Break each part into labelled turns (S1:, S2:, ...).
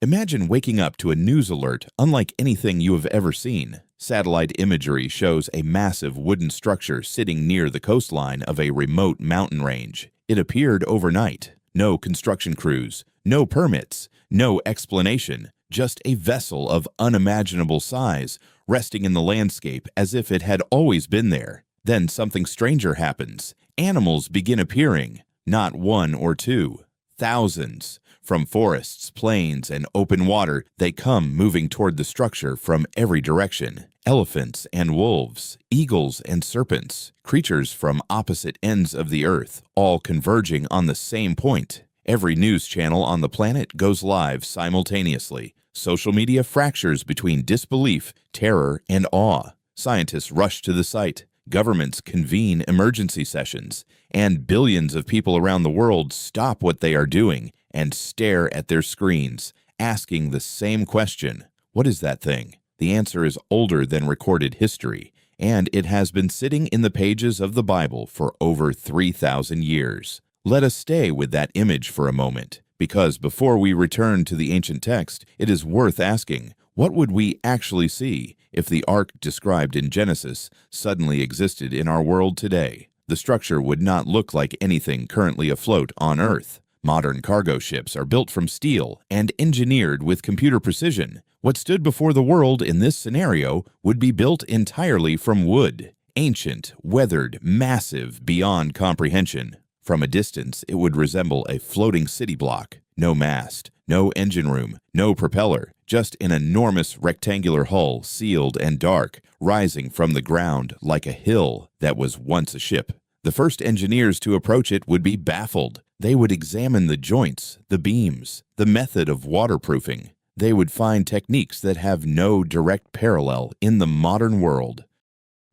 S1: Imagine waking up to a news alert unlike anything you have ever seen. Satellite imagery shows a massive wooden structure sitting near the coastline of a remote mountain range. It appeared overnight. No construction crews, no permits, no explanation, just a vessel of unimaginable size resting in the landscape as if it had always been there. Then something stranger happens. Animals begin appearing, not one or two, thousands. From forests, plains, and open water, they come moving toward the structure from every direction. Elephants and wolves, eagles and serpents, creatures from opposite ends of the earth, all converging on the same point. Every news channel on the planet goes live simultaneously. Social media fractures between disbelief, terror, and awe. Scientists rush to the site. Governments convene emergency sessions. And billions of people around the world stop what they are doing and stare at their screens, asking the same question: what is that thing? The answer is older than recorded history, and it has been sitting in the pages of the Bible for over 3,000 years. Let us stay with that image for a moment, because before we return to the ancient text, it is worth asking, what would we actually see if the ark described in Genesis suddenly existed in our world today? The structure would not look like anything currently afloat on Earth. Modern cargo ships are built from steel and engineered with computer precision. What stood before the world in this scenario would be built entirely from wood, ancient, weathered, massive, beyond comprehension. From a distance, it would resemble a floating city block. No mast, no engine room, no propeller, just an enormous rectangular hull, sealed and dark, rising from the ground like a hill that was once a ship. The first engineers to approach it would be baffled. They would examine the joints, the beams, the method of waterproofing. They would find techniques that have no direct parallel in the modern world.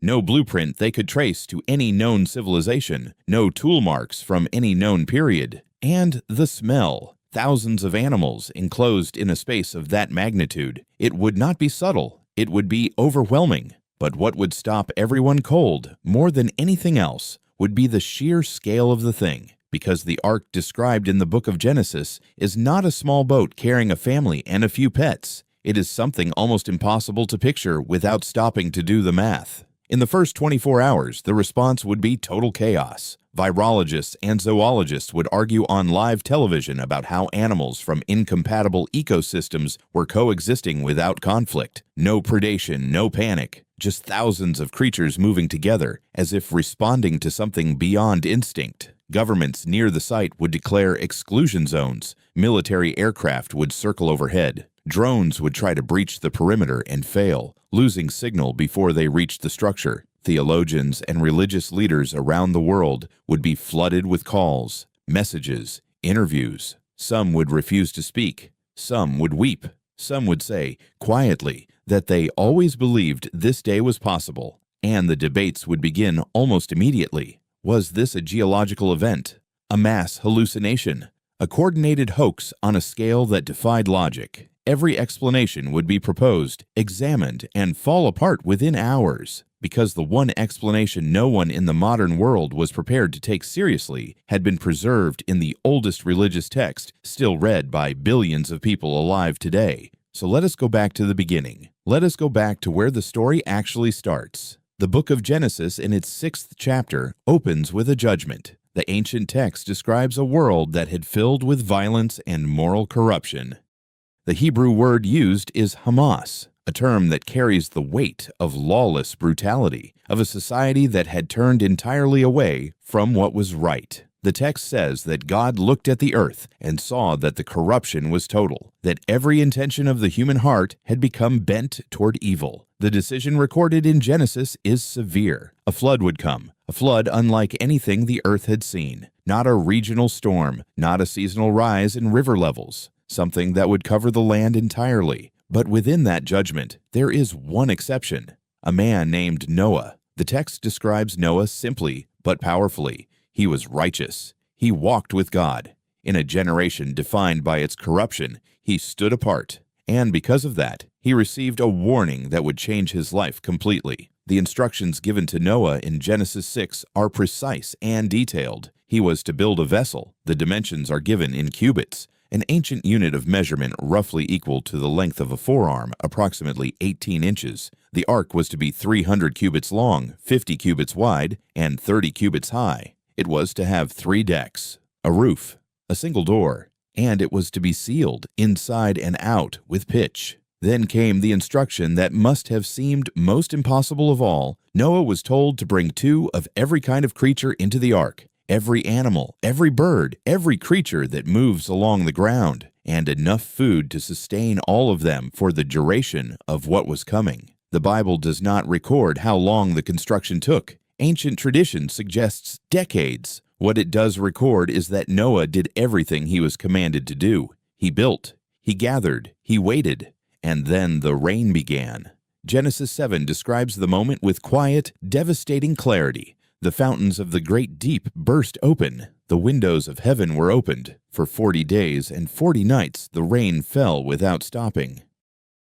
S1: No blueprint they could trace to any known civilization, no tool marks from any known period. And the smell. Thousands of animals enclosed in a space of that magnitude. It would not be subtle. It would be overwhelming. But what would stop everyone cold, more than anything else, would be the sheer scale of the thing. Because the ark described in the book of Genesis is not a small boat carrying a family and a few pets. It is something almost impossible to picture without stopping to do the math. In the first 24 hours, the response would be total chaos. Virologists and zoologists would argue on live television about how animals from incompatible ecosystems were coexisting without conflict. No predation, no panic, just thousands of creatures moving together as if responding to something beyond instinct. Governments near the site would declare exclusion zones. Military aircraft would circle overhead. Drones would try to breach the perimeter and fail, losing signal before they reached the structure. Theologians and religious leaders around the world would be flooded with calls, messages, interviews. Some would refuse to speak. Some would weep. Some would say, quietly, that they always believed this day was possible. And the debates would begin almost immediately. Was this a geological event? A mass hallucination? A coordinated hoax on a scale that defied logic? Every explanation would be proposed, examined, and fall apart within hours, because the one explanation no one in the modern world was prepared to take seriously had been preserved in the oldest religious text, still read by billions of people alive today. So let us go back to the beginning. Let us go back to where the story actually starts. The book of Genesis, in its 6th chapter, opens with a judgment. The ancient text describes a world that had filled with violence and moral corruption. The Hebrew word used is Hamas, a term that carries the weight of lawless brutality, of a society that had turned entirely away from what was right. The text says that God looked at the earth and saw that the corruption was total, that every intention of the human heart had become bent toward evil. The decision recorded in Genesis is severe. A flood would come, a flood unlike anything the earth had seen. Not a regional storm, not a seasonal rise in river levels, something that would cover the land entirely. But within that judgment, there is one exception, a man named Noah. The text describes Noah simply but powerfully. He was righteous. He walked with God. In a generation defined by its corruption, he stood apart. And because of that, he received a warning that would change his life completely. The instructions given to Noah in Genesis 6 are precise and detailed. He was to build a vessel. The dimensions are given in cubits. an ancient unit of measurement roughly equal to the length of a forearm, approximately 18 inches. The ark was to be 300 cubits long, 50 cubits wide, and 30 cubits high. It was to have 3 decks, a roof, a single door, and it was to be sealed inside and out with pitch. Then came the instruction that must have seemed most impossible of all. Noah was told to bring 2 of every kind of creature into the ark, every animal, every bird, every creature that moves along the ground, and enough food to sustain all of them for the duration of what was coming. The Bible does not record how long the construction took. Ancient tradition suggests decades. What it does record is that Noah did everything he was commanded to do. He built, he gathered, he waited, and then the rain began. Genesis 7 describes the moment with quiet, devastating clarity. The fountains of the great deep burst open. The windows of heaven were opened. For 40 days and 40 nights the rain fell without stopping.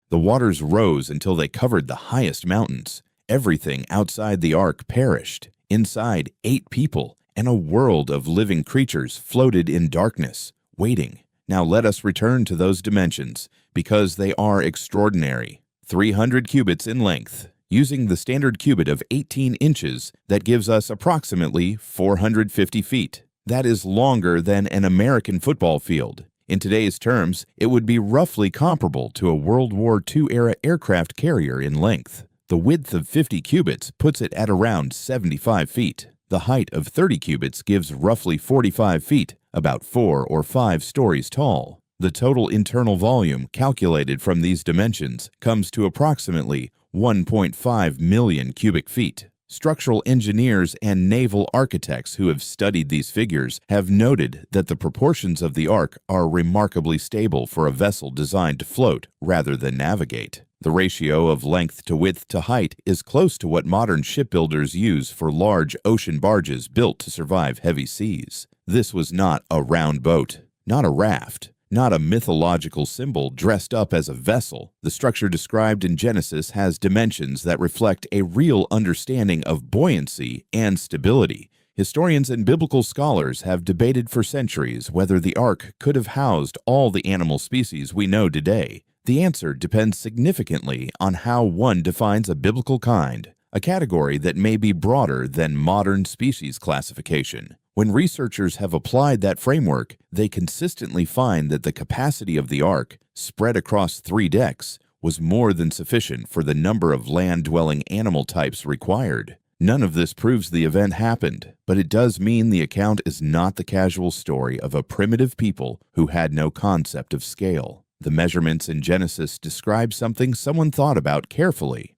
S1: The waters rose until they covered the highest mountains. Everything outside the ark perished. Inside, 8 people and a world of living creatures floated in darkness, waiting. Now let us return to those dimensions, because they are extraordinary. 300 cubits in length. Using the standard cubit of 18 inches, that gives us approximately 450 feet. That is longer than an American football field. In today's terms, it would be roughly comparable to a World War II-era aircraft carrier in length. The width of 50 cubits puts it at around 75 feet. The height of 30 cubits gives roughly 45 feet, about 4 or 5 stories tall. The total internal volume calculated from these dimensions comes to approximately 1.5 million cubic feet. Structural engineers and naval architects who have studied these figures have noted that the proportions of the ark are remarkably stable for a vessel designed to float rather than navigate. The ratio of length to width to height is close to what modern shipbuilders use for large ocean barges built to survive heavy seas. This was not a round boat, not a raft, not a mythological symbol dressed up as a vessel. The structure described in Genesis has dimensions that reflect a real understanding of buoyancy and stability. Historians and biblical scholars have debated for centuries whether the ark could have housed all the animal species we know today. The answer depends significantly on how one defines a biblical kind, a category that may be broader than modern species classification. When researchers have applied that framework, they consistently find that the capacity of the ark, spread across 3 decks, was more than sufficient for the number of land-dwelling animal types required. None of this proves the event happened, but it does mean the account is not the casual story of a primitive people who had no concept of scale. The measurements in Genesis describe something someone thought about carefully.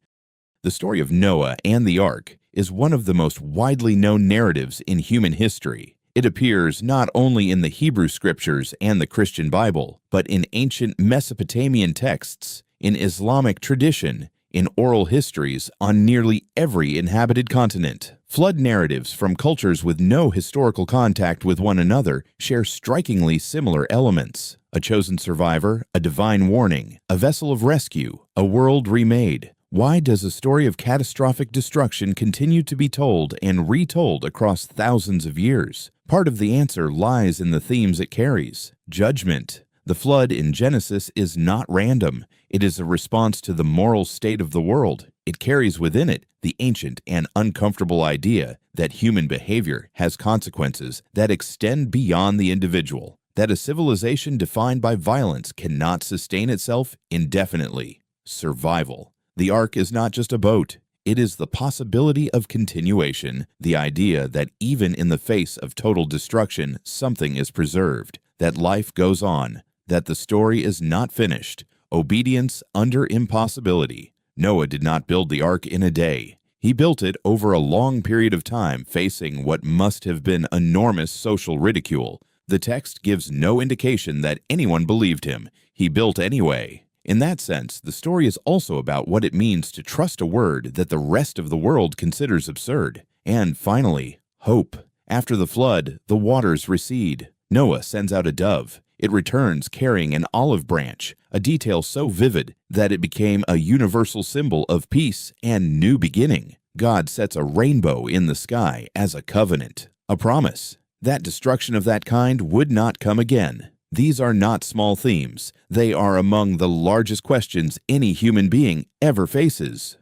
S1: The story of Noah and the ark is one of the most widely known narratives in human history. It appears not only in the Hebrew Scriptures and the Christian Bible, but in ancient Mesopotamian texts, in Islamic tradition, in oral histories on nearly every inhabited continent. Flood narratives from cultures with no historical contact with one another share strikingly similar elements. A chosen survivor, a divine warning, a vessel of rescue, a world remade. Why does a story of catastrophic destruction continue to be told and retold across thousands of years? Part of the answer lies in the themes it carries. Judgment. The flood in Genesis is not random. It is a response to the moral state of the world. It carries within it the ancient and uncomfortable idea that human behavior has consequences that extend beyond the individual, that a civilization defined by violence cannot sustain itself indefinitely. Survival. The ark is not just a boat. It is the possibility of continuation, the idea that even in the face of total destruction, something is preserved, that life goes on, that the story is not finished. Obedience under impossibility. Noah did not build the ark in a day. He built it over a long period of time, facing what must have been enormous social ridicule. The text gives no indication that anyone believed him. He built anyway. In that sense, the story is also about what it means to trust a word that the rest of the world considers absurd. And finally, hope. After the flood, the waters recede. Noah sends out a dove. It returns carrying an olive branch, a detail so vivid that it became a universal symbol of peace and new beginning. God sets a rainbow in the sky as a covenant, a promise. That destruction of that kind would not come again. These are not small themes. They are among the largest questions any human being ever faces.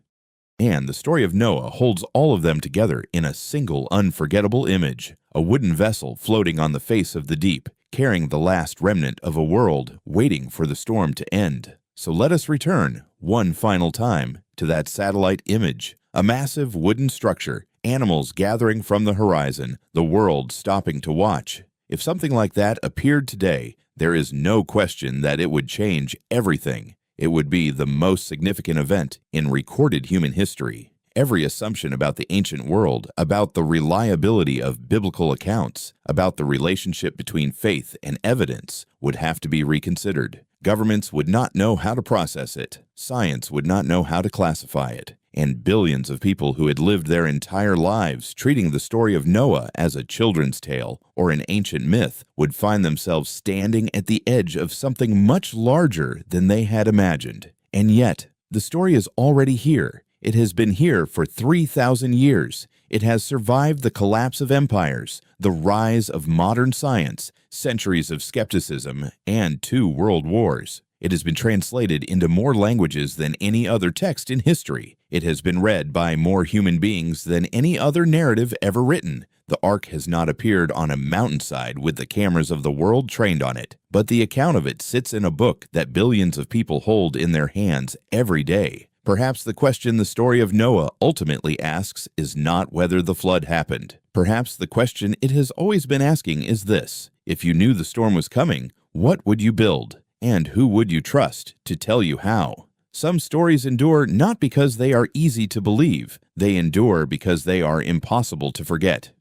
S1: And the story of Noah holds all of them together in a single unforgettable image, a wooden vessel floating on the face of the deep, carrying the last remnant of a world waiting for the storm to end. So let us return, one final time, to that satellite image, a massive wooden structure, animals gathering from the horizon, the world stopping to watch. If something like that appeared today, there is no question that it would change everything. It would be the most significant event in recorded human history. Every assumption about the ancient world, about the reliability of biblical accounts, about the relationship between faith and evidence would have to be reconsidered. Governments would not know how to process it. Science would not know how to classify it. And billions of people who had lived their entire lives treating the story of Noah as a children's tale or an ancient myth would find themselves standing at the edge of something much larger than they had imagined. And yet, the story is already here. It has been here for 3,000 years. It has survived the collapse of empires, the rise of modern science, centuries of skepticism, and 2 world wars. It has been translated into more languages than any other text in history. It has been read by more human beings than any other narrative ever written. The Ark has not appeared on a mountainside with the cameras of the world trained on it, but the account of it sits in a book that billions of people hold in their hands every day. Perhaps the question the story of Noah ultimately asks is not whether the flood happened. Perhaps the question it has always been asking is this: if you knew the storm was coming, what would you build? And who would you trust to tell you how? Some stories endure not because they are easy to believe. They endure because they are impossible to forget.